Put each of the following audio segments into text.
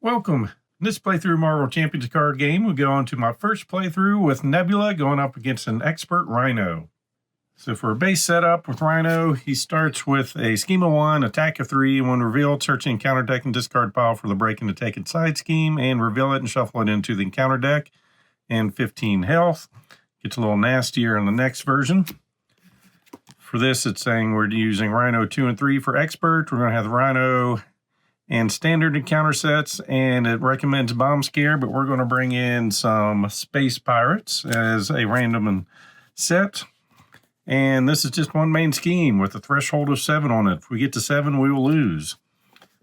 Welcome. In this playthrough Marvel Champions card game, we go on to my first playthrough with Nebula going up against an expert Rhino. So for a base setup with Rhino, he starts with a scheme of 1, attack of 3. When revealed, search the encounter deck and discard pile for the break and to take it side scheme, and reveal it and shuffle it into the encounter deck. And 15 health. Gets a little nastier in the next version. For this, it's saying we're using Rhino 2 and 3 for expert. We're going to have the Rhino and standard encounter sets, and it recommends Bomb Scare, but we're going to bring in some Space Pirates as a random set. And this is just one main scheme with a threshold of 7 on it. If we get to 7, we will lose.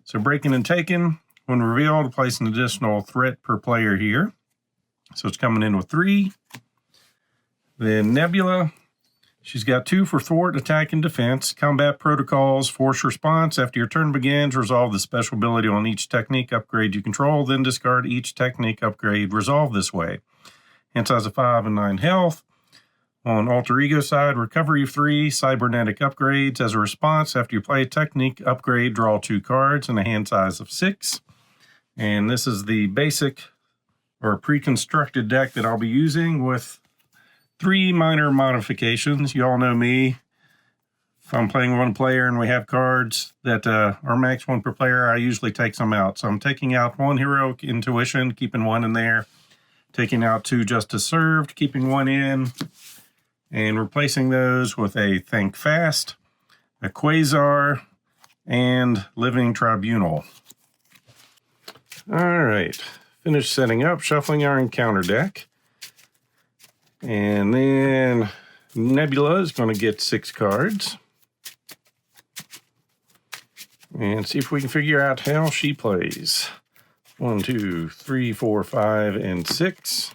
So breaking and taking, when revealed, place an additional threat per player here. So it's coming in with 3. Then Nebula. She's got 2 for thwart, attack, and defense. Combat protocols, force response. After your turn begins, resolve the special ability on each technique upgrade you control, then discard each technique upgrade resolved this way. Hand size of 5 and 9 health. On Alter Ego side, recovery of 3, cybernetic upgrades. As a response, after you play a technique upgrade, draw 2 cards and a hand size of 6. And this is the basic or pre-constructed deck that I'll be using with 3 minor modifications. You all know me. If I'm playing one player and we have cards that are max 1 per player, I usually take some out. So I'm taking out 1 Heroic Intuition, keeping 1 in there. Taking out 2 Justice Served, keeping 1 in. And replacing those with a Think Fast, a Quasar, and Living Tribunal. All right. Finished setting up, shuffling our encounter deck. And then Nebula is going to get 6 cards. And see if we can figure out how she plays. 1, 2, 3, 4, 5, and 6.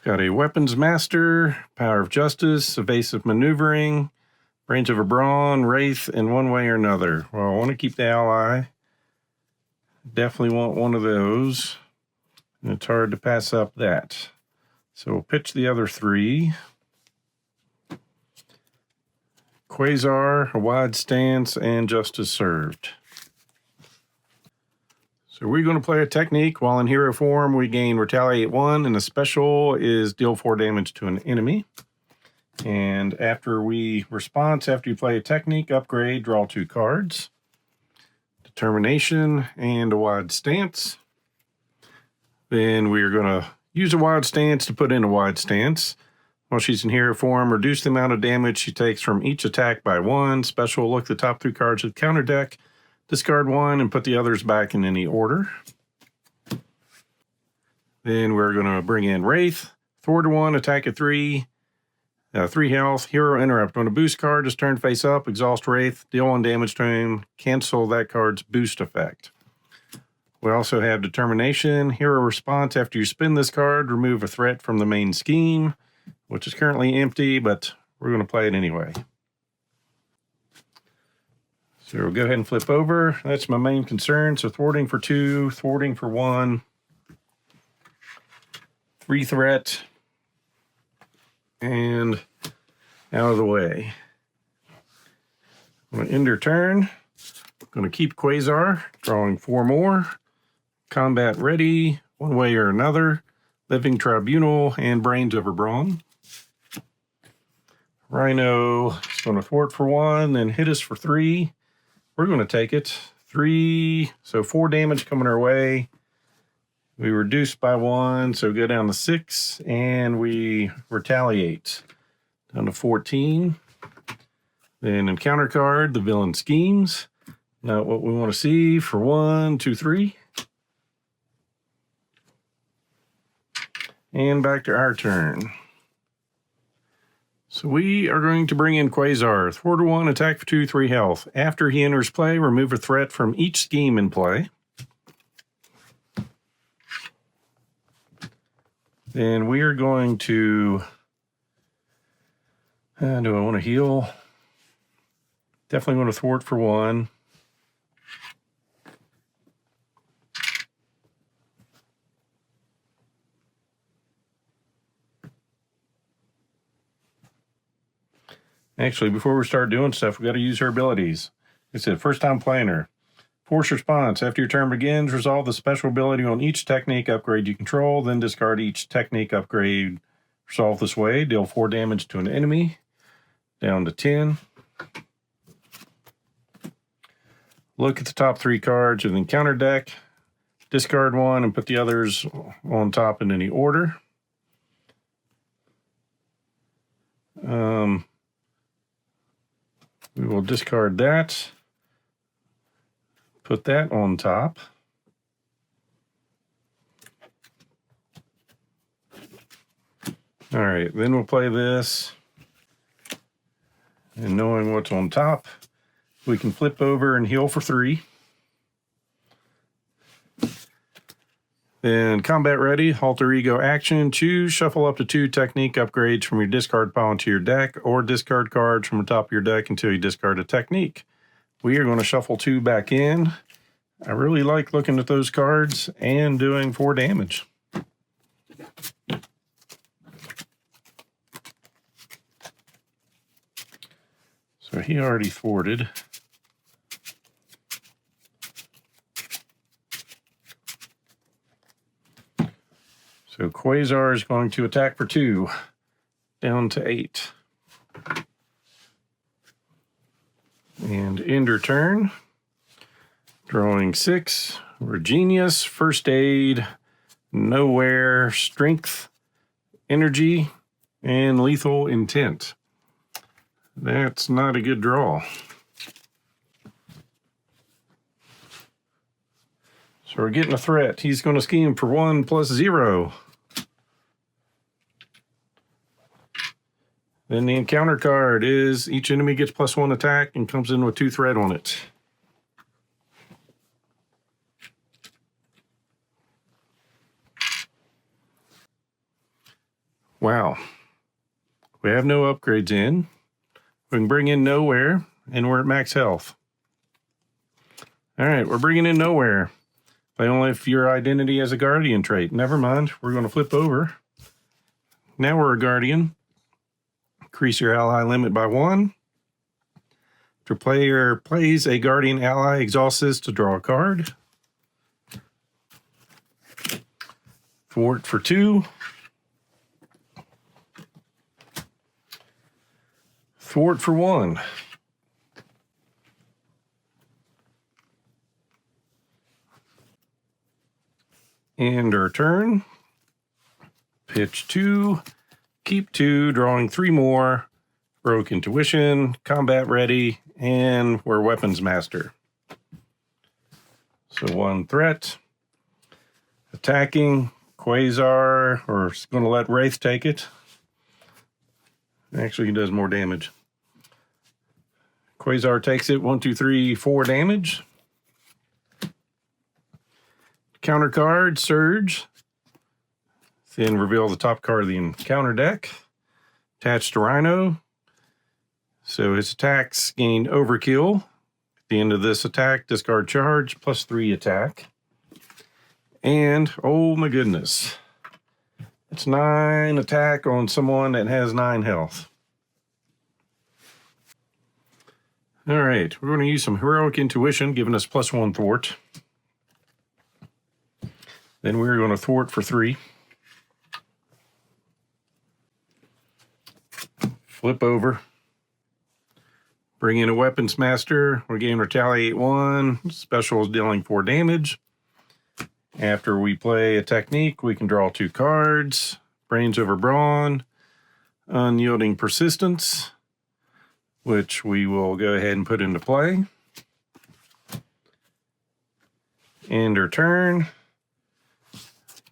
Got a Weapons Master, Power of Justice, Evasive Maneuvering, Range of a Brawn, Wraith, and one way or another. Well, I want to keep the ally. Definitely want one of those. And it's hard to pass up that. So we'll pitch the other 3. Quasar, a Wide Stance, and Justice Served. So we're going to play a technique. While in hero form, we gain Retaliate 1, and the special is deal 4 damage to an enemy. And after we response, after you play a technique upgrade, draw 2 cards. Determination and a Wide Stance. Then we're going to use a Wide Stance to put in a Wide Stance. While she's in hero form, reduce the amount of damage she takes from each attack by 1. Special, look at the top 3 cards of the counter deck. Discard 1 and put the others back in any order. Then we're going to bring in Wraith. Thwart 1, attack at 3. 3 health. Hero Interrupt. On a boost card, just turn face up, exhaust Wraith, deal 1 damage to him, cancel that card's boost effect. We also have Determination. Hero Response. After you spin this card, remove a threat from the main scheme, which is currently empty, but we're going to play it anyway. So we'll go ahead and flip over. That's my main concern. So thwarting for 2, thwarting for 1. 3 threat. And out of the way. I'm going to end her turn. I'm going to keep Quasar, drawing 4 more. Combat ready, one way or another. Living Tribunal and Brains of a Brawn. Rhino is going to thwart for 1, then hit us for 3. We're going to take it. 3, so 4 damage coming our way. We reduce by 1, so go down to 6, and we retaliate. Down to 14. Then encounter card, the Villain Schemes. Not what we want to see for 1, 2, 3. And back to our turn. So we are going to bring in Quasar. Thwart 1, attack for 2, 3 health. After he enters play, remove a threat from each scheme in play. Then we are going to... do I want to heal? Definitely want to thwart for 1. Actually, before we start doing stuff, we got to use her abilities. Like I said, first time playing her. Force response. After your turn begins, resolve the special ability on each technique upgrade you control, then discard each technique upgrade resolved this way. Deal 4 damage to an enemy, down to 10. Look at the top 3 cards of the encounter deck. Discard one and put the others on top in any order. We will discard that. Put that on top. All right, then we'll play this. And knowing what's on top, we can flip over and heal for 3. Then combat ready, alter ego action, choose, shuffle up to 2 technique upgrades from your discard pile into your deck, or discard cards from the top of your deck until you discard a technique. We are going to shuffle 2 back in. I really like looking at those cards and doing 4 damage. So he already thwarted. So Quasar is going to attack for 2, down to 8. And end her turn. Drawing 6. We're Genius, First Aid, Nowhere, Strength, Energy, and Lethal Intent. That's not a good draw. So we're getting a threat. He's going to scheme for 1 plus 0. Then the encounter card is each enemy gets +1 attack and comes in with 2 threat on it. Wow. We have no upgrades in. We can bring in Nowhere, and we're at max health. All right, we're bringing in Nowhere. Play only if your identity has a Guardian trait. Never mind, we're going to flip over. Now we're a Guardian. Increase your ally limit by 1. If your player plays a Guardian ally, exhausts this to draw a card. Thwart for 2. Thwart for 1. End our turn. Pitch 2. Keep 2, drawing 3 more. Broke Intuition, Combat Ready, and we're Weapons Master. So 1 threat. Attacking Quasar, or going to let Wraith take it. Actually, he does more damage. Quasar takes it, 1, 2, 3, 4 damage. Counter card, Surge. Then reveal the top card of the encounter deck. Attached to Rhino. So his attacks gain Overkill. At the end of this attack, discard charge, +3 attack. And, oh my goodness, it's 9 attack on someone that has 9 health. All right, we're going to use some Heroic Intuition, giving us +1 thwart. Then we're going to thwart for 3. Flip over. Bring in a Weapons Master. We're getting Retaliate 1. Special is dealing 4 damage. After we play a technique, we can draw 2 cards. Brains over Brawn. Unyielding Persistence, which we will go ahead and put into play. End our turn.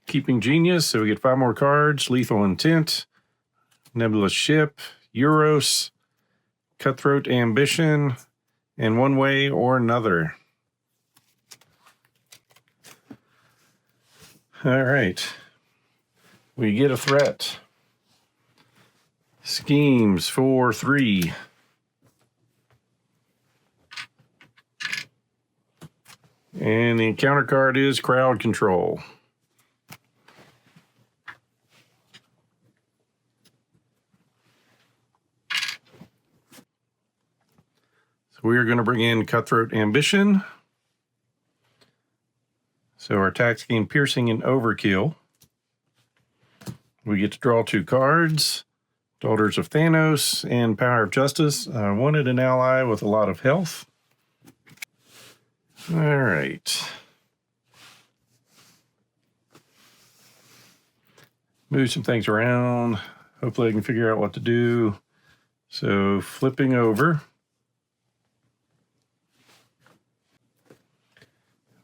Keeping Genius, so we get 5 more cards. Lethal Intent. Nebula Ship. Euros. Cutthroat Ambition. And One Way or Another. All right. We get a threat. Schemes for 3. And the encounter card is Crowd Control. So we are going to bring in Cutthroat Ambition. So our attacks gain piercing and overkill. We get to draw 2 cards. Daughters of Thanos and Power of Justice. I wanted an ally with a lot of health. All right. Move some things around. Hopefully I can figure out what to do. So flipping over.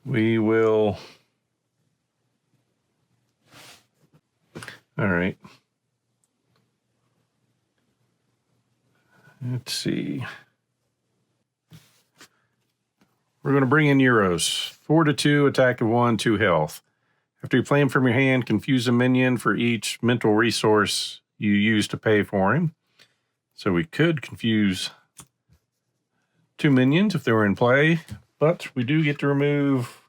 We will... All right. Let's see. We're going to bring in Euros. 4/2, attack of 1, 2 health. After you play him from your hand, confuse a minion for each mental resource you use to pay for him. So we could confuse 2 minions if they were in play, but we do get to remove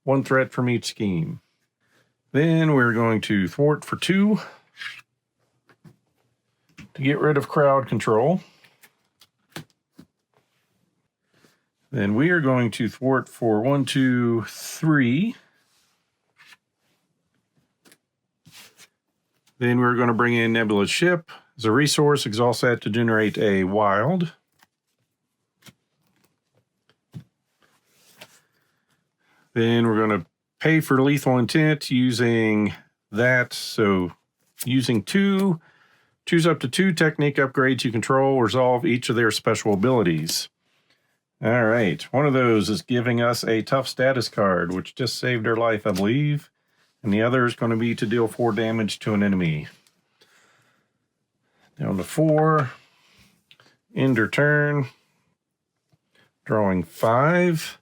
1 threat from each scheme. Then we're going to thwart for 2 to get rid of crowd control. Then we are going to thwart for 1, 2, 3. Then we're going to bring in Nebula's ship. As a resource, exhaust that to generate a wild. Then we're going to pay for lethal intent using that. So using 2, choose up to 2 technique upgrades you control, resolve each of their special abilities. All right, one of those is giving us a tough status card, which just saved our life, I believe. And the other is going to be to deal 4 damage to an enemy. Down to 4. End her turn. Drawing 5.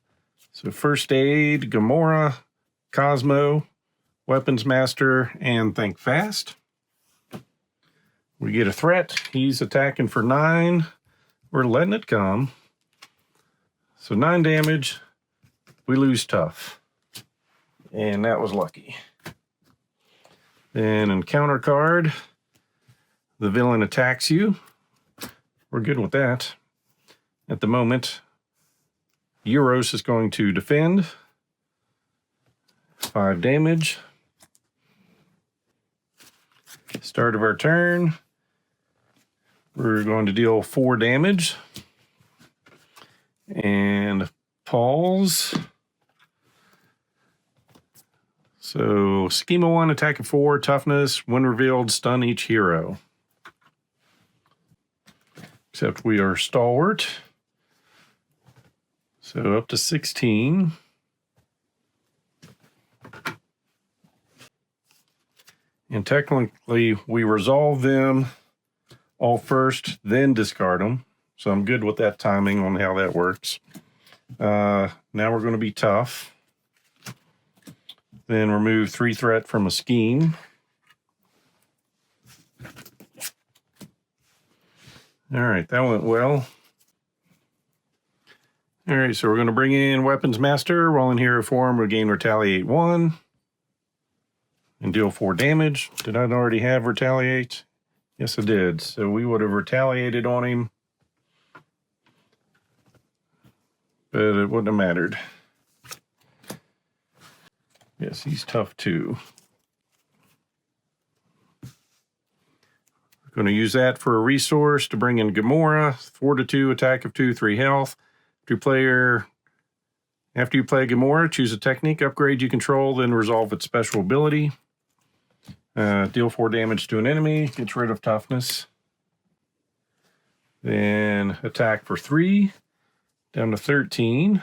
So first aid, Gamora, Cosmo, Weapons Master, and Think Fast. We get a threat. He's attacking for 9. We're letting it come. So 9 damage. We lose tough. And that was lucky. Then encounter card. The villain attacks you. We're good with that. At the moment, Euros is going to defend. 5 damage. Start of our turn. We're going to deal 4 damage. And pause. So schema 1, attack of 4, toughness, when revealed, stun each hero. Except we are stalwart. So up to 16. And technically we resolve them all first, then discard them. So I'm good with that timing on how that works. Now we're going to be tough. Then remove 3 threat from a scheme. All right, that went well. All right, so we're going to bring in Weapons Master. While in hero form, we gain Retaliate 1. And deal 4 damage. Did I already have Retaliate? Yes, I did. So we would have retaliated on him. But it wouldn't have mattered. Yes, he's tough too. We're going to use that for a resource to bring in Gamora. 4/2, attack of 2, 3 health. After you play Gamora, choose a technique upgrade you control, then resolve its special ability. Deal 4 damage to an enemy, gets rid of toughness. Then attack for 3, down to 13.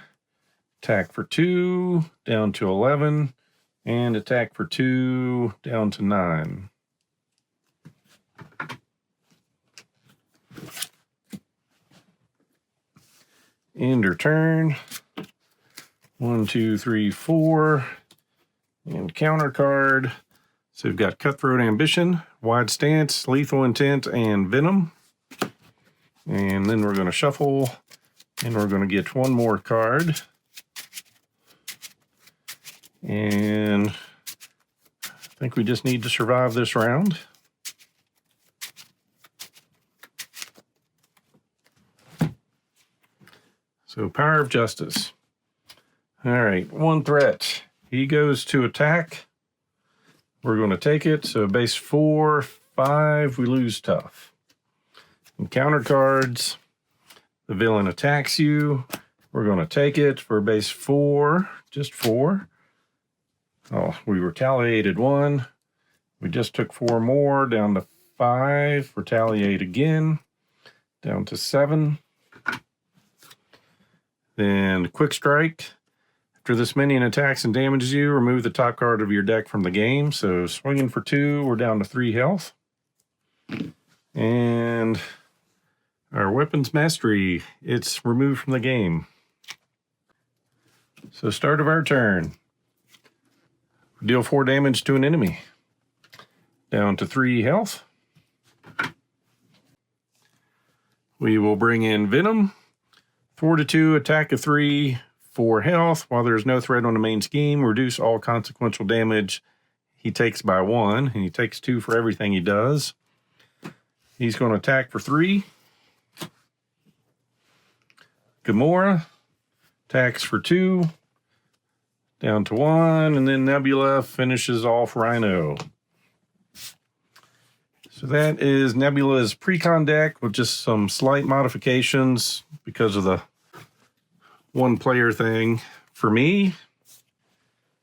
Attack for 2, down to 11. And attack for 2, down to 9. End her turn. 1, 2, 3, 4. And counter card. So we've got Cutthroat Ambition, Wide Stance, Lethal Intent, and Venom. And then we're going to shuffle, and we're going to get 1 more card. And I think we just need to survive this round. So Power of Justice. All right, 1 threat. He goes to attack. We're going to take it. So base 4, 5, we lose tough. Encounter cards. The villain attacks you. We're going to take it for base 4, just 4. Oh, we retaliated 1. We just took 4 more, down to 5. Retaliate again, down to 7. Then quick strike. After this minion attacks and damages you, remove the top card of your deck from the game. So swinging for 2, we're down to 3 health. And our weapons mastery, it's removed from the game. So start of our turn. Deal 4 damage to an enemy. Down to 3 health. We will bring in Venom. 4 to 2, attack of 3, 4 health. While there's no threat on the main scheme, reduce all consequential damage he takes by 1, and he takes 2 for everything he does. He's going to attack for 3. Gamora attacks for 2, down to 1, and then Nebula finishes off Rhino. So that is Nebula's Precon deck with just some slight modifications because of the one-player thing for me.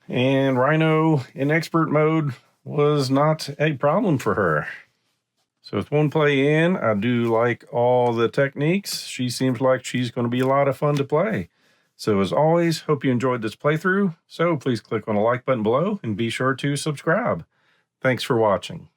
And Rhino in expert mode was not a problem for her. So with one play in, I do like all the techniques. She seems like she's going to be a lot of fun to play. So as always, hope you enjoyed this playthrough. So please click on the like button below and be sure to subscribe. Thanks for watching.